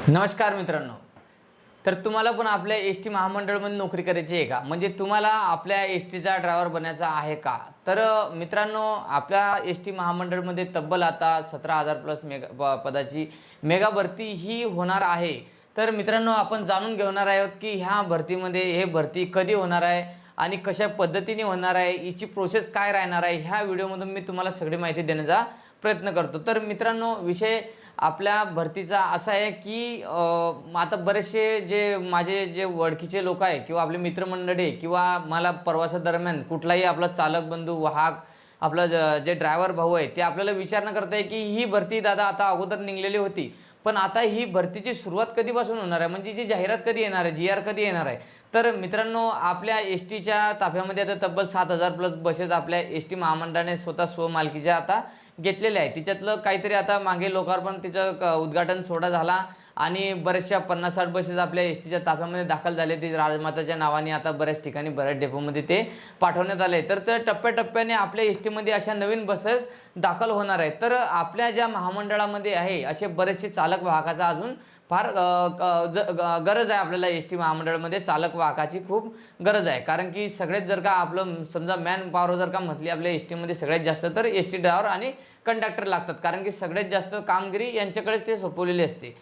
नमस्कार मित्रांनो. तर तुम्हाला पण आपल्या एस टी महामंडळामध्ये नोकरी करायची आहे का? म्हणजे तुम्हाला आपल्या एस टीचा ड्रायव्हर बनायचा आहे का? तर मित्रांनो, आपल्या एस टी महामंडळामध्ये तब्बल आता 17,000 प्लस पदाची मेगा भरती ही होणार आहे. तर मित्रांनो, आपण जाणून घेणार आहोत की ह्या भरतीमध्ये हे भरती कधी होणार आहे आणि कशा पद्धतीने होणार आहे, हिची प्रोसेस काय राहणार आहे, ह्या व्हिडिओमधून मी तुम्हाला सगळी माहिती देण्याचा प्रयत्न करतो. तर मित्रांनो, विषय आपल्या भरतीचा असा आहे की आता बरेचसे जे माझे जे ओळखीचे लोक आहे किंवा आपले मित्रमंडळी किंवा मला प्रवासादरम्यान कुठलाही आपला चालक बंधू वाहक आपला जे ड्रायव्हर भाऊ आहे ते आपल्याला विचारणा करत आहे की ही भरती दादा आता अगोदर निघलेली होती, पण आता ही भरतीची सुरुवात कधीपासून होणार आहे, म्हणजे जी जाहिरात कधी येणार आहे, जी आर कधी येणार आहे. तर मित्रांनो, आपल्या एस टीच्या ताफ्यामध्ये आता तब्बल 7,000 प्लस बसेस आपल्या एस टी महामंडळाने स्वतः स्वमालकीच्या आता घेतलेले आहे. तिच्यातलं काहीतरी आता मागे लोकार्पण तिचं उद्घाटन सोहळा झाला आणि बऱ्याचशा 50-60 बसेस आपल्या एस टीच्या ताफ्यामध्ये दाखल झाले. ते राजमाताच्या नावाने आता बऱ्याच ठिकाणी बऱ्याच डेपोमध्ये ते पाठवण्यात आले. तर ते टप्प्याटप्प्याने आपल्या एस टीमध्ये अशा नवीन बसेस दाखल होणार आहेत. तर आपल्या ज्या महामंडळामध्ये आहे असे बरेचसे चालक वाहकाचा अजून फार गरज आहे. आपल्याला एस टी महामंडळामध्ये चालक वाहकाची खूप गरज आहे. कारण की सगळेच जर का आपलं समजा मॅन पॉवर जर का म्हटली आपल्या एस टीमध्ये सगळ्यात जास्त, तर एस टी ड्रायव्हर आणि कंडक्टर लागतात. कारण की सगळ्यात जास्त कामगिरी यांच्याकडेच ते सोपवलेली असते.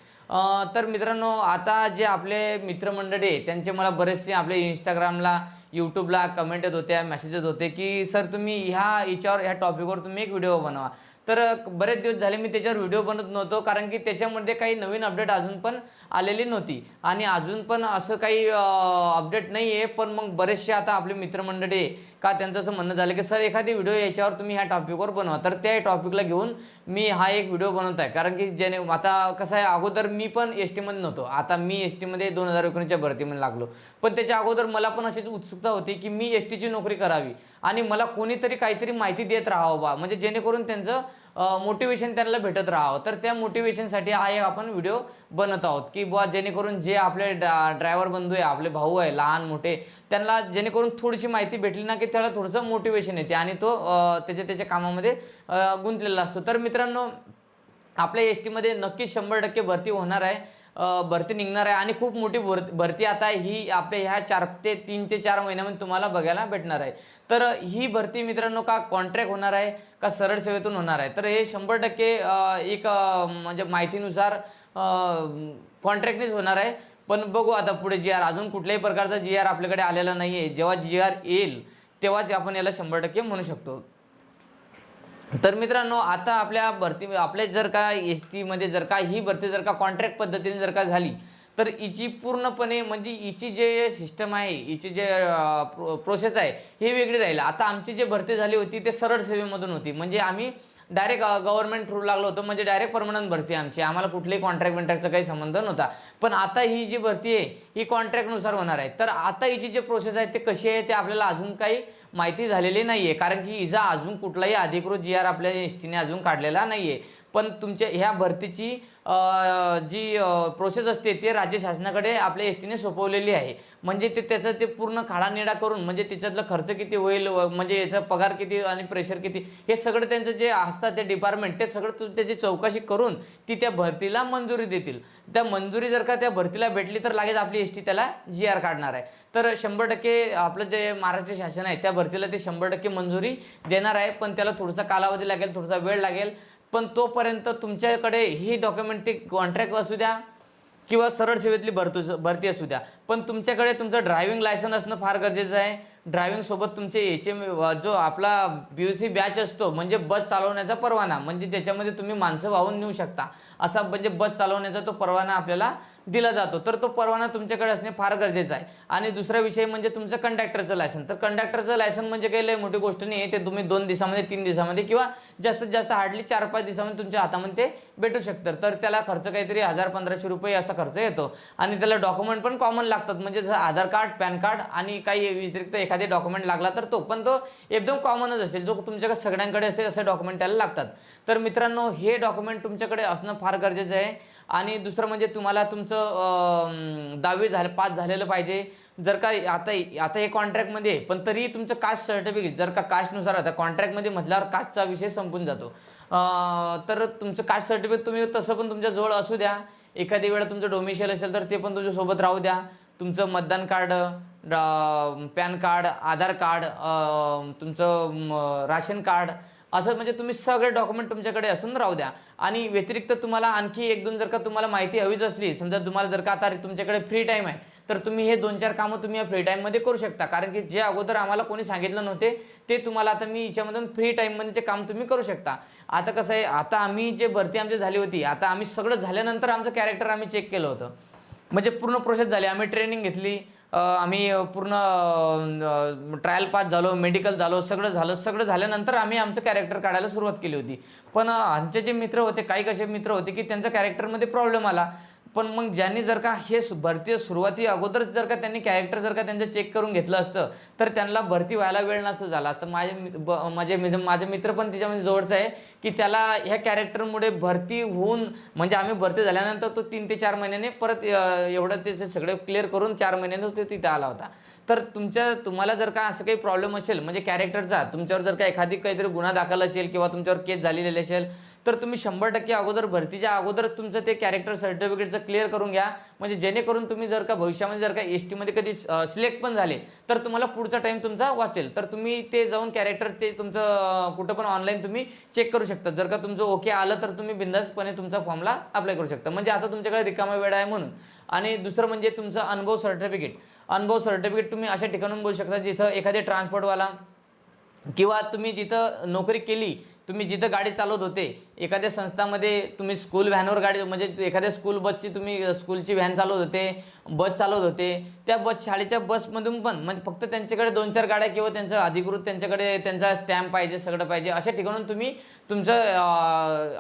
तर मित्रांनो, आता जे आपले मित्रमंडळी आहे त्यांचे मला बरेचसे आपले इंस्टाग्रामला यूट्यूबला कमेंट येत होत्या, मेसेज येत होते की सर तुम्ही ह्या टॉपिकवर तुम्ही एक व्हिडिओ बनवा. तर बरेच दिवस झाले मी त्याच्यावर व्हिडिओ बनत नव्हतो, कारण की त्याच्यामध्ये काही नवीन अपडेट अजून पण आलेली नव्हती आणि अजून पण असं काही अपडेट नाही आहे. पण मग बरेचसे आता आपले मित्रमंडळी आहे का त्यांचं असं म्हणणं झालं की सर एखादी व्हिडिओ याच्यावर तुम्ही ह्या टॉपिकवर बनवा. तर त्या टॉपिकला घेऊन मी हा एक व्हिडिओ बनवत आहे. कारण की ज्याने आता कसं आहे, अगोदर मी पण एस टीमध्ये नव्हतो. आता मी एस टीमध्ये 2019च्या भरतीमध्ये लागलो. पण त्याच्या अगोदर मला पण अशीच उत्सुकता होती की मी एस टीची नोकरी करावी आणि मला कोणीतरी काहीतरी माहिती देत राहावं बा, म्हणजे जेणेकरून त्यांचं मोटिवेशन त्यांना भेटत राहावं. तर त्या मोटिवेशनसाठी हा एक आपण व्हिडिओ बनत आहोत की बुवा जेणेकरून जे आपले ड्रायव्हर बंधू आहे, आपले भाऊ आहे लहान मोठे, त्यांना जेणेकरून थोडीशी माहिती भेटली ना की त्याला थोडंसं मोटिवेशन येते आणि तो त्याच्या कामामध्ये गुंतलेला असतो. तर मित्रांनो, आपल्या एस टीमध्ये नक्कीच 100% भरती होणार आहे, भरती निघणार आहे आणि खूप मोठी भरती आता ही आपल्या ह्या 3 ते 4 महिन्यामध्ये तुम्हाला बघायला भेटणार आहे. तर ही भरती मित्रांनो का कॉन्ट्रॅक्ट होणार आहे का सरळ सेवेतून होणार आहे, तर हे 100% एक म्हणजे माहितीनुसार कॉन्ट्रॅक्टनेच होणार आहे. पण बघू आता पुढे जी आर, अजून कुठल्याही प्रकारचा जी आर आपल्याकडे आलेला नाही आहे. जेव्हा जी आर येईल तेव्हाच आपण याला 100% म्हणू शकतो. तर मित्रांनो, आता आपल्या जर का एस टीमध्ये जर का ही भरती जर का कॉन्ट्रॅक्ट पद्धतीने जर का झाली, तर हिची पूर्णपणे म्हणजे हिची जे सिस्टम आहे, हिची जे प्रोसेस आहे ही वेगळी राहील. आता आमची जी भरती झाली होती ते सरळ सेवेमधून होती, म्हणजे आम्ही डायरेक्ट गव्हर्नमेंट थ्रू लागलो होतो, म्हणजे डायरेक्ट परमनंट भरती आमची, आम्हाला कुठल्याही कॉन्ट्रॅक्टचा काही संबंध नव्हता. पण आता ही जी भरती आहे ही कॉन्ट्रॅक्टनुसार होणार आहे. तर आता हिची जी प्रोसेस आहे ते कशी आहे ते आपल्याला अजून काही माहिती झालेली नाही आहे, कारण की हिचा अजून कुठलाही अधिकृत जी आर आपल्या एस टीने अजून काढलेला नाही आहे. पण तुमच्या ह्या भरतीची जी प्रोसेस असते ते राज्य शासनाकडे आपल्या एस टीने सोपवलेली आहे. म्हणजे त्याचं ते पूर्ण खाडानिडा करून, म्हणजे त्याच्यातलं खर्च किती होईल, म्हणजे याचा पगार किती आणि प्रेशर किती, हे सगळं त्यांचं जे असतात ते डिपार्टमेंट, ते सगळं त्याची चौकशी करून ती त्या भरतीला मंजुरी देतील. त्या मंजुरी जर का त्या भरतीला भेटली तर लगेच आपली एस टी त्याला जी आर काढणार आहे. तर 100% आपलं जे महाराष्ट्र शासन आहे त्या भरतीला ते 100% मंजुरी देणार आहे. पण त्याला थोडासा कालावधी लागेल, थोडासा वेळ लागेल. पण तोपर्यंत तुमच्याकडे ही डॉक्युमेंट, ते कॉन्ट्रॅक्ट असू द्या किंवा सरळ सेवेतली भरती असू द्या, पण तुमच्याकडे तुमचं ड्रायव्हिंग लायसन असणं फार गरजेचं आहे. ड्रायव्हिंग सोबत तुमचे जो आपला BUC बॅच असतो, म्हणजे बस चालवण्याचा परवाना, म्हणजे त्याच्यामध्ये तुम्ही माणसं वाहून नेऊ शकता असा म्हणजे बस चालवण्याचा तो परवाना आपल्याला दिला जातो. तर तो परवाना तुमच्याकडे असणे फार गरजेचं आहे. आणि दुसरा विषय म्हणजे तुमचं कंडक्टरचं लायसन. तर कंडक्टरचं लायसन म्हणजे काही लय मोठी गोष्ट नाही आहे, ते तुम्ही 2 दिवसामध्ये 3 दिवसामध्ये किंवा जास्तीत जास्त हार्डली 4-5 दिवसामध्ये तुमच्या हातामध्ये ते भेटू शकतं. तर त्याला खर्च काहीतरी 1000-1500 रुपये असा खर्च येतो आणि त्याला डॉक्युमेंट पण कॉमन लागतात, म्हणजे जसं आधार कार्ड, पॅन कार्ड आणि काही व्यतिरिक्त एखादे डॉक्युमेंट लागला तर तो एकदम कॉमनच असेल, जो तुमच्याकडे सगळ्यांकडे असेल असे डॉक्युमेंट त्याला लागतात. तर मित्रांनो, हे डॉक्युमेंट तुमच्याकडे असणं फार गरजेचं आहे. आणि दुसरं म्हणजे तुम्हाला तुमचं 10वी पास झालेलं पाहिजे. जर का आता हे कॉन्ट्रॅक्टमध्ये आहे, पण तरीही तुमचं कास्ट सर्टिफिकेट जर का कास्टनुसार, आता कॉन्ट्रॅक्टमध्ये म्हटल्यावर कास्टचा विषय संपून जातो. तर तुमचं कास्ट सर्टिफिकेट तुम्ही तसं पण तुमच्या जवळ असू द्या, एखादी वेळा तुमचं डोमिशियल असेल तर ते पण तुमच्या सोबत राहू द्या. तुमचं मतदान कार्ड, पॅन कार्ड, आधार कार्ड, तुमचं राशन कार्ड, असं म्हणजे तुम्ही सगळे डॉक्युमेंट तुमच्याकडे असून राहू द्या. आणि व्यतिरिक्त तुम्हाला आणखी 1-2 जर का तुम्हाला माहिती हवीच असली, समजा तुम्हाला जर का आता तुमच्याकडे फ्री टाईम आहे, तर तुम्ही हे 2-4 कामं तुम्ही या फ्री टाईममध्ये करू शकता. कारण की जे अगोदर आम्हाला कोणी सांगितलं नव्हते ते तुम्हाला आता मी याच्यामधून फ्री टाईममध्ये ते काम तुम्ही करू शकता. आता कसं आहे, आता आम्ही जे भरती आमची झाली होती, आता आम्ही सगळं झाल्यानंतर आमचं कॅरेक्टर आम्ही चेक केलं होतं. म्हणजे पूर्ण प्रोसेस झाली, आम्ही ट्रेनिंग घेतली, आम्ही पूर्ण ट्रायल पास झालो, मेडिकल झालो, सगळं झालं. सगळं झाल्यानंतर आम्ही आमचं कॅरेक्टर काढायला सुरुवात केली होती. पण आमचे जे मित्र होते, काही कसे मित्र होते की त्यांच्या कॅरेक्टरमध्ये प्रॉब्लेम आला. पण मग ज्यांनी जर का हे भरती सुरुवाती अगोदरच जर का त्यांनी कॅरेक्टर जर का त्यांचं चेक करून घेतलं असतं, तर त्यांना भरती व्हायला वेळ नसता झाला. तर माझे मित्र पण त्याच्यामध्ये जवळचा आहे की त्याला ह्या कॅरेक्टरमुळे भरती होऊन, म्हणजे आम्ही भरती झाल्यानंतर तो 3 ते 4 महिन्याने परत एवढं ते सगळे क्लिअर करून 4 महिन्याने तो तिथे आला होता. तर तुम्हाला जर का असं काही प्रॉब्लेम असेल, म्हणजे कॅरेक्टरचा तुमच्यावर जर का एखादी काहीतरी गुन्हा दाखल असेल किंवा तुमच्यावर केस झालेली असेल, तर तुम्ही 100% अगोदर भरतीच्या अगोदर तुमचं ते कॅरेक्टर सर्टिफिकेटचं क्लिअर करून घ्या. म्हणजे जेणेकरून तुम्ही जर का भविष्यामध्ये जर का एसटीमध्ये कधी सिलेक्ट पण झाले, तर तुम्हाला पुढचा टाइम तुमचा वाचेल. तर तुम्ही ते जाऊन कॅरेक्टर ते तुमचं कुठं पण ऑनलाईन तुम्ही चेक करू शकता. जर का तुमचं ओके आलं तर तुम्ही बिंदासपणे तुमचा फॉर्मला अप्लाय करू शकता. म्हणजे आता तुमच्याकडे रिकामा वेळ आहे म्हणून. आणि दुसरं म्हणजे तुमचं अनुभव सर्टिफिकेट. अनुभव सर्टिफिकेट तुम्ही अशा ठिकाणून बोलू शकता जिथं एखादे ट्रान्सपोर्टवाला किंवा तुम्ही जिथं नोकरी केली, तुम्ही जिथं गाडी चालवत होते, एखाद्या संस्थामध्ये तुम्ही स्कूल व्हॅनवर गाडी, म्हणजे एखाद्या स्कूल बसची तुम्ही स्कूलची व्हॅन चालवत होते, बस चालवत होते, त्या शाळेच्या बसमधून पण म्हणजे फक्त त्यांच्याकडे 2-4 गाड्या किंवा त्यांचं अधिकृत त्यांच्याकडे त्यांचा स्टॅम्प पाहिजे, सगळं पाहिजे, अशा ठिकाणून तुम्ही तुमचं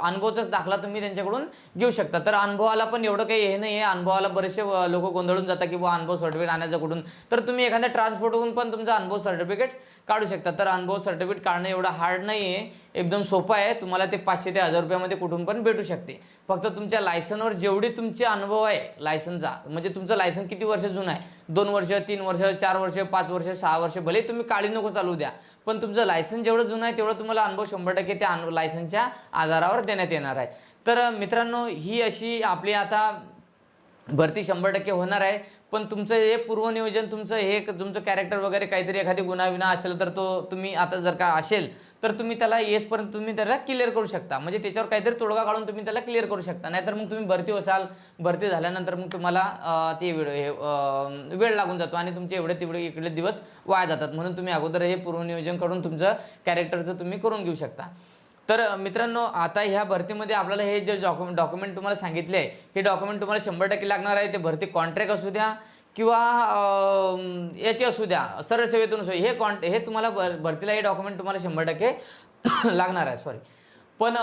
अनुभवचाच दाखला तुम्ही त्यांच्याकडून घेऊ शकता. तर अनुभवाला पण एवढं काही हे नाही आहे. अनुभवाला बरेचसे लोक गोंधळून जातात की बुवा अनुभव सर्टिफिकेट आणायचं कुठून. तर तुम्ही एखाद्या ट्रान्सपोर्टवरून पण तुमचं अनुभव सर्टिफिकेट काढू शकता. तर अनुभव सर्टिफिकेट काढणं एवढं हार्ड नाही आहे, एकदम सोपं आहे. तुम्हाला ते 500 ते 1000 रुपयामध्ये कुठून पण भेटू शकते. फक्त तुमच्या लायसनवर जेवढे तुमचे अनुभव आहे लायसनचा, म्हणजे तुमचं लायसन किती वर्ष जुनं आहे, 2 वर्ष, 3 वर्ष, 4 वर्ष, 5 वर्ष, 6 वर्ष, भले तुम्ही काळी नको चालू द्या, पण तुमचं लायसन जेवढं जुनं आहे तेवढं तुम्हाला अनुभव 100% त्या लायसनच्या आधारावर देण्यात येणार आहे. तर मित्रांनो, ही अशी आपली आता भरती 100% होणार आहे. पण तुमचं हे पूर्वनियोजन, तुमचं कॅरेक्टर वगैरे काहीतरी एखादी गुन्हा असेल तर तो तुम्ही आता जर का असेल तर तुम्ही त्याला येसपर्यंत तुम्ही त्याला क्लिअर करू शकता. म्हणजे त्याच्यावर काहीतरी तोडगा काढून तुम्ही त्याला क्लिअर करू शकता. नाहीतर मग तुम्ही भरती होसाल, भरती झाल्यानंतर मग तुम्हाला ते वेळ लागून जातो आणि तुमचे एवढे इकडे दिवस वाया जातात. म्हणून तुम्ही अगोदर हे पूर्वनियोजन करून तुमचं कॅरेक्टरचं तुम्ही करून घेऊ शकता. तर मित्रांनो, आता ह्या भरतीमध्ये आपल्याला हे जे डॉक्युमेंट तुम्हाला सांगितले आहे, हे डॉक्युमेंट तुम्हाला 100% लागणार आहे. ते भरती कॉन्ट्रॅक्ट असू द्या किंवा याची असू द्या, सरळ सेवेतून असू, हे तुम्हाला भरतीला हे डॉक्युमेंट तुम्हाला 100% लागणार आहे. सॉरी, पण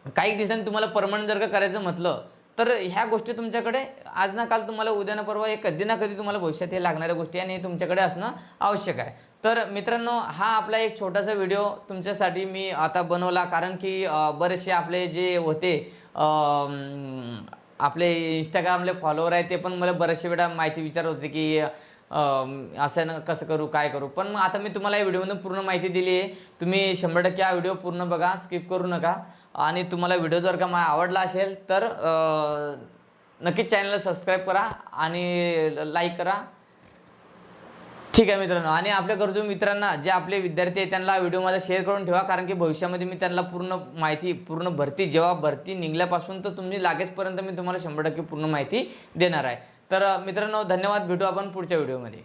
काही दिवसांनी तुम्हाला परमनंट जर का करायचं म्हटलं तर ह्या गोष्टी तुमच्याकडे आज ना काल, तुम्हाला उद्या ना परवा, हे कधी ना कधी तुम्हाला भविष्यात हे लागणाऱ्या गोष्टी आणि हे तुमच्याकडे असणं आवश्यक आहे. तर मित्रांनो, हा आपला एक छोटासा व्हिडिओ तुमच्यासाठी मी आता बनवला. कारण की बरेचसे आपले जे होते आपले इंस्टाग्रामले फॉलोवर आहे, ते पण मला बऱ्याचशा वेळा माहिती विचारत होते की असं कसं करू, काय करू. पण मग आता मी तुम्हाला या व्हिडिओमधून पूर्ण माहिती दिली आहे. तुम्ही 100% हा व्हिडिओ पूर्ण बघा, स्किप करू नका. आणि तुम्हाला व्हिडिओ जर का आवडला असेल तर नक्कीच चॅनलला सबस्क्राईब करा आणि लाईक करा. ठीक आहे मित्रांनो, आणि आपल्या गरजू मित्रांना, जे आपले विद्यार्थी आहेत, त्यांना व्हिडिओ माझा शेअर करून ठेवा. कारण की भविष्यामध्ये मी त्यांना पूर्ण माहिती, पूर्ण भरती, जेव्हा भरती निघल्यापासून तर तुम्ही लागेचपर्यंत मी तुम्हाला 100% पूर्ण माहिती देणार आहे. तर मित्रांनो, धन्यवाद. भेटू आपण पुढच्या व्हिडिओमध्ये.